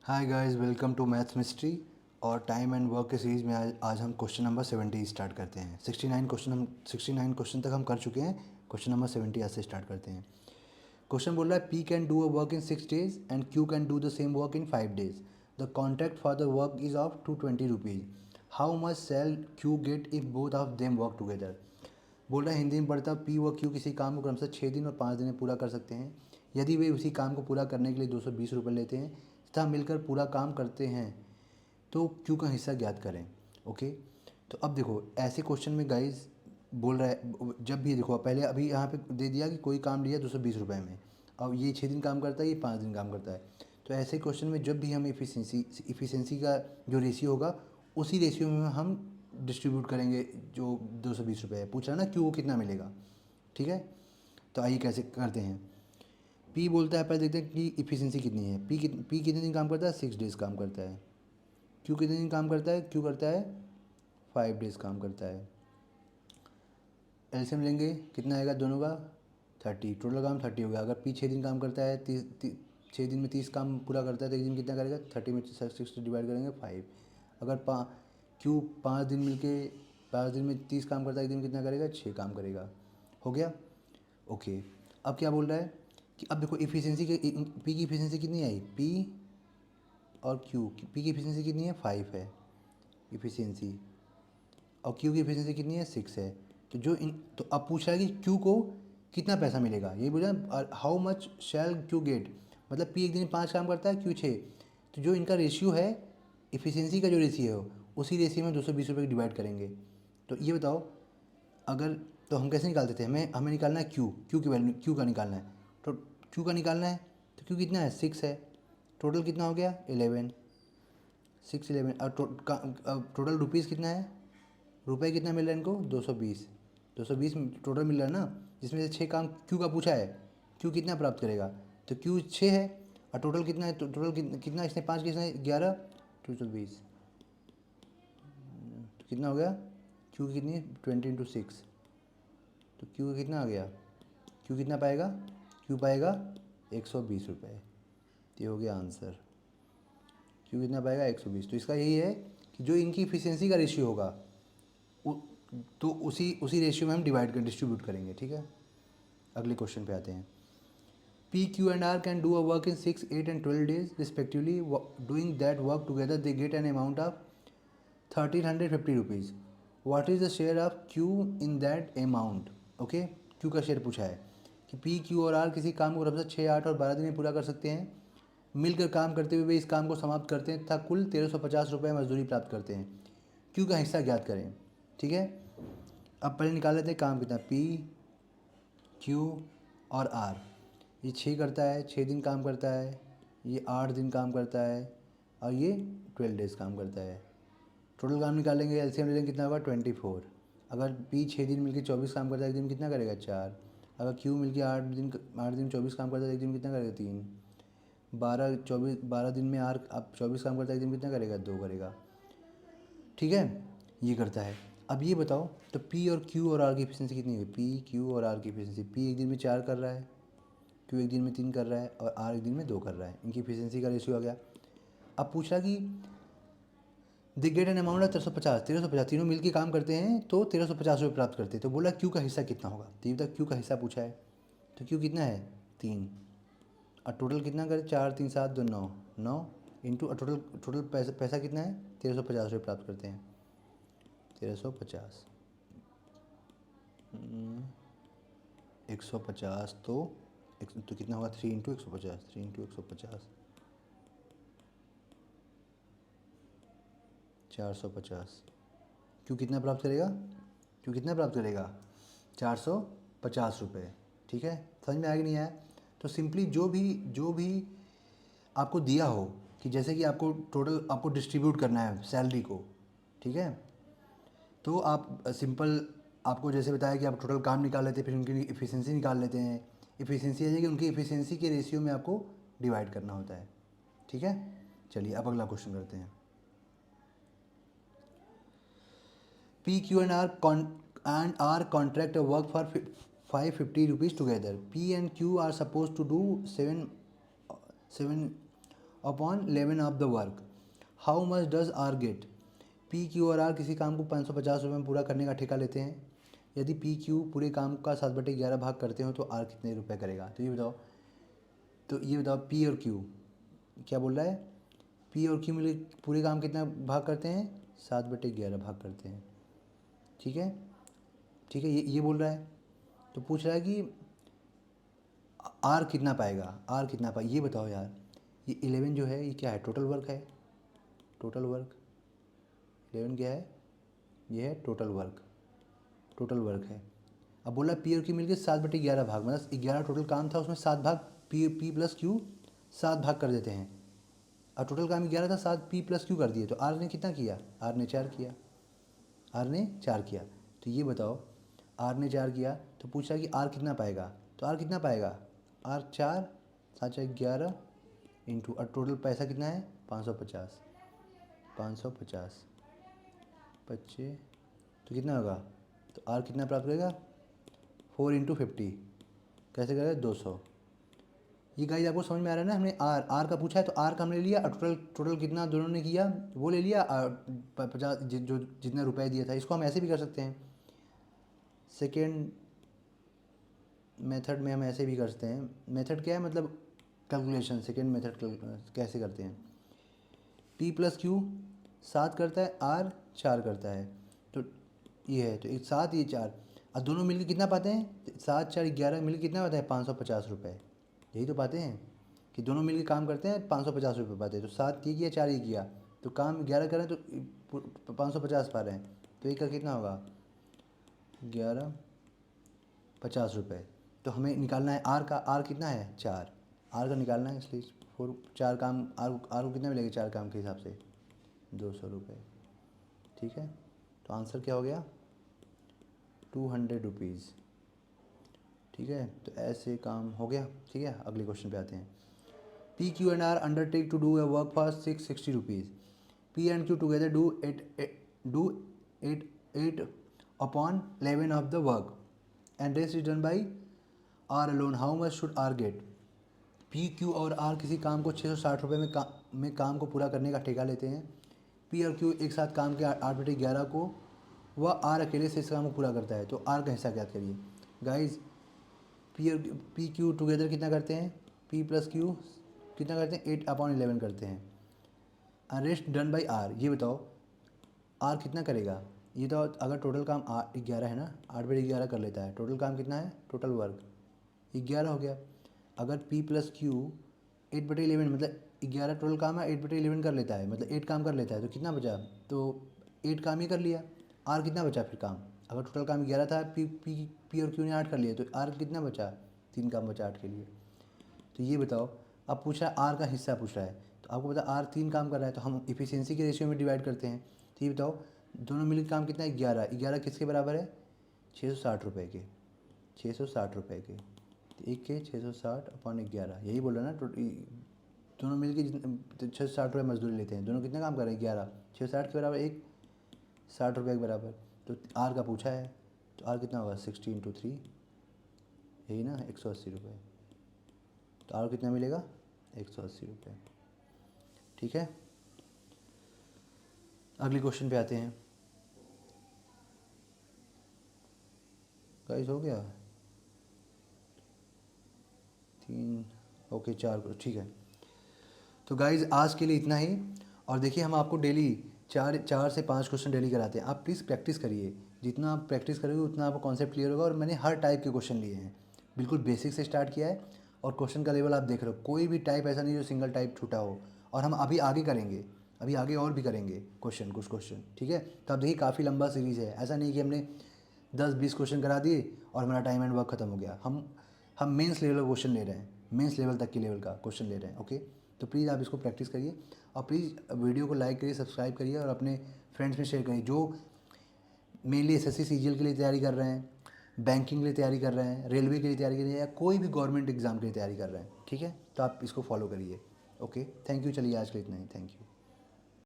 Hi guys, welcome to maths mystery. और time and work के series में आज हम क्वेश्चन नंबर 70 स्टार्ट करते हैं। 69 क्वेश्चन तक हम कर चुके हैं। क्वेश्चन नंबर 70 आज से स्टार्ट करते हैं। क्वेश्चन बोल रहा है, P can do a work in 6 days and Q can do the same work in 5 days। The contract for the work is of 220 rupees. How much shall Q get if both of them work together. बोल रहा है हिंदी में पढ़ता, P व Q किसी काम को क्रमशः 6 दिन और 5 दिन में पूरा कर सकते हैं यदि वे उसी काम को पूरा करने के लिए 220 रुपये लेते हैं तथा मिलकर पूरा काम करते हैं तो क्यू का हिस्सा ज्ञात करें। ओके, तो अब देखो ऐसे क्वेश्चन में गाइस बोल रहा है, जब भी देखो पहले अभी यहाँ पे दे दिया कि कोई काम लिया 220 रुपये में, अब ये 6 दिन काम करता है, ये 5 दिन काम करता है। तो ऐसे क्वेश्चन में जब भी हम इफ़िशेंसी का जो रेशियो होगा उसी रेशियो में हम डिस्ट्रीब्यूट करेंगे। जो 220 रुपये है, पूछ रहा ना क्यू को कितना मिलेगा। ठीक है, तो आइए कैसे करते हैं। पी बोलता है, पहले देखते हैं कि इफ़िशेंसी कितनी है। पी कितने दिन काम करता है, 6 डेज़ काम करता है। क्यू कितने दिन काम करता है, क्यू करता है 5 डेज़ काम करता है। एलसीएम लेंगे, कितना आएगा दोनों का 30, टोटल काम 30 हो गया। अगर पी 6 दिन काम करता है, 6 दिन में 30 काम पूरा करता है तो एक दिन कितना करेगा, 30 में 6 डिवाइड करेंगे 5। अगर क्यू 5 दिन मिल के 5 दिन में 30 काम करता है, एक दिन कितना करेगा, 6 काम करेगा। हो गया। ओके, अब क्या बोल रहा है कि अब देखो इफ़िशेंसी के पी की इफ़िशेंसी कितनी आई, पी और क्यू, पी की इफ़िशेंसी कितनी है 5 है इफ़िशेंसी, और क्यू की इफ़िशेंसी कितनी है 6 है। तो तो अब पूछ रहा है कि क्यू को कितना पैसा मिलेगा, ये बोला how much shall Q get. मतलब पी एक दिन में 5 काम करता है, क्यू 6। तो जो इनका रेशियो है, इफ़िशेंसी का जो रेशियो है उसी रेशियो में 220 रुपये डिवाइड करेंगे। तो ये बताओ, अगर तो हम कैसे निकालते थे, हमें निकालना है क्यू की वैल्यू, क्यू का निकालना है। तो क्यू का निकालना है तो क्यू कितना है 6 है। टोटल कितना हो गया 11, 6 11। अब टोटल रुपीज़ कितना है, रुपए कितना मिल रहा है इनको 220, 220 टोटल मिल रहा है ना, जिसमें से 6 काम क्यू का पूछा है। क्यू कितना प्राप्त करेगा, तो क्यू 6 है और टोटल कितना है, तो टोटल कितना इसने 5 कितना 11, 220। तो कितना हो गया, क्यू कितनी 20 × 6, तो क्यू का कितना आ गया, क्यू कितना पाएगा, क्यू पाएगा 120 रुपये। ये हो गया आंसर, क्यू कितना पाएगा 120। तो इसका यही है कि जो इनकी इफिशियंसी का रेशियो होगा उ, तो उसी रेशियो में हम डिस्ट्रीब्यूट करेंगे। ठीक है, अगले क्वेश्चन पे आते हैं। P Q and R can do a work in 6 8 एंड 12 days respectively. Doing that work together they get an amount of 1350 rupees. What is the share of Q in that amount. Okay, Q का share पूछा है कि P Q और R किसी काम को क्रमशः 6 8 और 12 दिन में पूरा कर सकते हैं। मिलकर काम करते हुए वे इस काम को समाप्त करते हैं तथा कुल 1350 रुपये मजदूरी प्राप्त करते हैं। क्यू का हिस्सा ज्ञात करें। ठीक है, अब पहले निकाल लेते हैं काम कितना, पी क्यू और आर। ये 6 करता है, 6 दिन काम करता है, ये 8 दिन काम करता है और ये 12 डेज़ काम करता है। टोटल काम निकालेंगे, एलसीएम ले लेंगे, कितना होगा 24। अगर पी 6 दिन मिलकर 24 काम करता है, एक दिन कितना करेगा 4। अगर क्यू मिलकर 8 दिन 24 काम करता है, एक दिन कितना करेगा 3। 12 दिन में आर अब 24 काम करता है, एक दिन कितना करेगा 2 करेगा। ठीक है, ये करता है। अब ये बताओ, तो पी और क्यू और आर की एफिशिएंसी कितनी है, पी क्यू और आर की एफिशिएंसी, पी एक दिन में 4 कर रहा है, क्यू एक दिन में 3 कर रहा है और आर एक दिन में 2 कर रहा है। इनकी एफिशिएंसी का रेशियो आ गया। अब पूछा कि the gate an amount of 1350, तीनों मिलकर काम करते हैं तो 1350 रुपये प्राप्त करते हैं। तो बोला क्यू का हिस्सा कितना होगा, तो ये तक क्यू का हिस्सा पूछा है। तो क्यू कितना है 3, और टोटल कितना करे 4 3 7 2 9, 9 इंटू टोटल टोटल पैसा कितना है 1350 रुपये प्राप्त करते हैं। 1350 150 तो कितना होगा 3 × 150, 3 × 150 450। क्यों कितना प्राप्त करेगा, क्यों कितना प्राप्त करेगा 450 रुपये। ठीक है, समझ में आया कि नहीं आया। तो सिंपली जो भी आपको दिया हो कि जैसे कि आपको टोटल आपको डिस्ट्रीब्यूट करना है सैलरी को। ठीक है, तो आप सिंपल आपको जैसे बताया कि आप टोटल काम निकाल लेते हैं, फिर उनकी इफ़िशेंसी निकाल लेते हैं। इफ़िशेंसी है कि उनकी इफ़िशेंसी के रेशियो में आपको डिवाइड करना होता है। ठीक है, चलिए अब अगला क्वेश्चन करते हैं। P, Q and R contract a work for 550 rupees together. P and Q are supposed to do 7 upon 11 of the work, how much does R get. P Q और आर किसी काम को 550 रुपये में पूरा करने का ठेका लेते हैं। यदि पी क्यू पूरे काम का 7/11 भाग करते हो तो आर कितने रुपए करेगा। तो ये बताओ पी और क्यू क्या बोल रहा है। पी और क्यू मिले पूरे काम कितना भाग करते हैं, 7/11 भाग करते हैं। ठीक है, ठीक है, ये बोल रहा है। तो पूछ रहा है कि आर कितना पाएगा, आर कितना पाएगा ये बताओ यार। ये 11 जो है ये क्या है, टोटल वर्क है। टोटल वर्क 11 क्या है, ये है टोटल वर्क, टोटल वर्क है। अब बोला पी और क्यू मिलकर 7/11 भाग, मतलब 11 टोटल काम था, उसमें 7 भाग पी प्लस क्यू 7 भाग कर देते हैं। और टोटल काम 11 था, 7 पी प्लस क्यू कर दिए। तो आर ने कितना किया, आर ने 4 किया, आर ने 4 किया। तो ये बताओ आर ने 4 किया तो पूछ रहा है कि आर कितना पाएगा। तो आर कितना पाएगा, आर 4 7 11 इंटू, और टोटल पैसा कितना है 550, 550 25, तो कितना होगा। तो आर कितना प्राप्त करेगा, 4 इंटू 50 कैसे करेगा 200। ये गाइस आपको समझ में आ रहा है ना। हमने आर का पूछा है तो आर का हमने लिया, और टोटल कितना दोनों ने किया वो ले लिया, 50 जो जितना रुपए दिया था। इसको हम ऐसे भी कर सकते हैं, सेकेंड मेथड में हम ऐसे भी कर सकते हैं। मेथड क्या है, मतलब कैलकुलेशन। सेकेंड मेथड कैसे करते हैं, पी प्लस क्यू 7 करता है, आर 4 करता है। तो ये है, तो 7 ये 4, और दोनों मिलकर कितना पाते हैं, 7 4 11 मिलकर कितना पाता है 550 रुपये। यही तो पाते हैं कि दोनों मिलकर काम करते हैं 550 रुपये पाते हैं। तो 7 ये किया 4 ये किया, तो काम 11 करें तो 550 पा रहे हैं। तो एक का कितना होगा 11 50 रुपये। तो हमें निकालना है आर का, आर कितना है 4, आर का निकालना है, इसलिए 4 काम आर को कितना मिलेगा 4 काम के हिसाब से 200 रुपये। ठीक है, तो आंसर क्या हो गया 200 रुपीज़। ठीक है, तो ऐसे काम हो गया। ठीक है, अगले क्वेश्चन पे आते हैं। P Q and R undertake to do a work for 660 rupees. P and Q together do 8 upon 11 of the work and rest is done by R alone, how much should R get. P Q और R किसी काम को 660 रुपये में काम को पूरा करने का ठेका लेते हैं। पी और क्यू एक साथ काम के 8/11 को वह आर अकेले से इस काम को पूरा करता है। तो आर का हिस्सा ज्ञात करिए। गाइज पी क्यू टुगेदर कितना करते हैं, पी प्लस क्यू कितना करते हैं 8/11 करते हैं। रेस्ट डन बाई आर, ये बताओ आर कितना करेगा। ये तो अगर टोटल काम 11 है ना, 8/11 कर लेता है। टोटल काम कितना है, टोटल वर्क 11 हो गया। अगर पी प्लस क्यू 8/11 मतलब 11 टोटल काम है, 8/11 कर लेता है, मतलब 8 काम कर लेता है। तो कितना बचा, तो 8 काम ही कर लिया। आर कितना बचा फिर काम, अगर टोटल काम 11 था, पी और क्यू ने 8 कर लिया, तो आर कितना बचा 3 काम बचा 8 के लिए। तो ये बताओ, अब पूछ रहा है आर का हिस्सा पूछ रहा है। तो आपको पता आर 3 काम कर रहा है, तो हम इफिशियंसी के रेशियो में डिवाइड करते हैं। तो ये बताओ दोनों मिलकर काम कितना है 11, 11 किसके बराबर है 660 रुपये के, 660 रुपये के। तो एक के 660/11 यही बोल रहा है ना। दोनों मिलकर जितने 660 रुपये मजदूरी लेते हैं, दोनों कितना काम कर रहे हैं 11, 660 के बराबर, एक 60 रुपये के बराबर। तो आर का पूछा है, तो आर कितना होगा 60 इंटू 3, यही ना 180 रुपये। तो आर कितना मिलेगा 180 रुपये। ठीक है, अगले क्वेश्चन पे आते हैं। गाइस हो गया 3, ओके 4, ठीक है। तो गाइज आज के लिए इतना ही। और देखिए हम आपको डेली 4 से 5 क्वेश्चन डेली कराते हैं। आप प्लीज़ प्रैक्टिस करिए, जितना आप प्रैक्टिस करोगे उतना आपको कॉन्सेप्ट क्लियर होगा। और मैंने हर टाइप के क्वेश्चन लिए हैं, बिल्कुल बेसिक से स्टार्ट किया है। और क्वेश्चन का लेवल आप देख रहे हो, कोई भी टाइप ऐसा नहीं जो सिंगल टाइप छूटा हो। और हम अभी आगे करेंगे, अभी आगे और भी करेंगे क्वेश्चन, कुछ क्वेश्चन। ठीक है, तो आप देखिए काफ़ी लंबा सीरीज़ है, ऐसा नहीं कि हमने 10-20 क्वेश्चन करा दिए और हमारा टाइम एंड वर्क खत्म हो गया। हम मेंस लेवल का क्वेश्चन ले रहे हैं, मेंस लेवल तक के लेवल का क्वेश्चन ले रहे हैं। ओके, तो प्लीज़ आप इसको प्रैक्टिस करिए, और प्लीज़ वीडियो को लाइक करिए, सब्सक्राइब करिए, और अपने फ्रेंड्स में शेयर करिए जो मेनली एसएससी सीजीएल के लिए तैयारी कर रहे हैं, बैंकिंग के लिए तैयारी कर रहे हैं, रेलवे के लिए तैयारी कर रहे हैं, या कोई भी गवर्नमेंट एग्जाम के लिए तैयारी कर रहे हैं। ठीक है, तो आप इसको फॉलो करिए। Okay, thank you. चलिए आज के लिए इतना ही, थैंक यू।